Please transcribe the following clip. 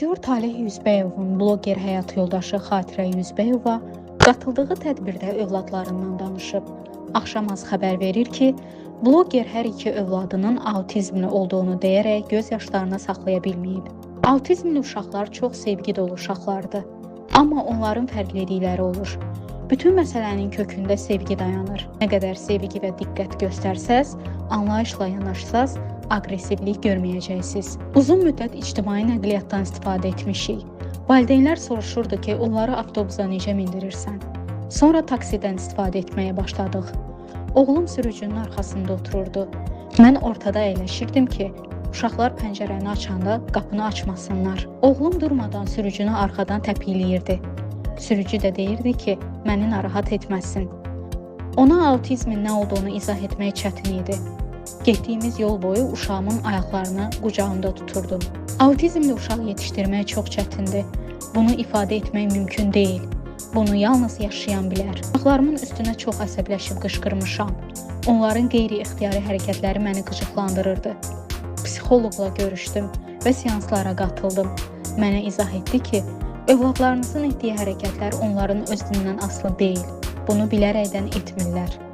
Aktyor Taleh Yüzbəyovun bloger həyat yoldaşı Xatirə Yüzbəyova qatıldığı tədbirdə övladlarından danışıb. Axşamaz xəbər verir ki, bloger hər iki övladının autizmli olduğunu deyərək göz yaşlarını saxlaya bilməyib. Autizmli uşaqlar çox sevgi dolu uşaqlardır, amma onların fərqlilikləri olur. Bütün məsələnin kökündə sevgi dayanır. Nə qədər sevgi və diqqət göstərsəz, anlayışla yanaşsaz, aqressivlik görməyəcəksiniz. Uzun müddət ictimai nəqliyyatdan istifadə etmişik. Valideynlər soruşurdu ki, onları avtobusa necə mindirirsən? Sonra taksidən istifadə etməyə başladıq. Oğlum sürücünün arxasında otururdu. Mən ortada əyləşirdim ki, uşaqlar pəncərəni açanda qapını açmasınlar. Oğlum durmadan sürücünü arxadan təpikləyirdi. Sürücü də deyirdi ki, məni narahat etməsin. Ona autizmin nə olduğunu izah etmək çətin idi. Getdiyimiz yol boyu uşağımın ayaqlarını qucağımda tuturdum. Autizmli uşaq yetişdirmək çox çətindir. Bunu ifadə etmək mümkün deyil. Bunu yalnız yaşayan bilər. Uşaqlarımın üstünə çox əsəbləşib qışqırmışam. Onların qeyri-ixtiyari hərəkətləri məni qıcıqlandırırdı. Psixoloqla görüşdüm və seanslara qatıldım. Mənə izah etdi ki, övladlarınızın etdiyi hərəkətlər onların özündən asılı deyil. Bunu bilərəkdən etmirlər.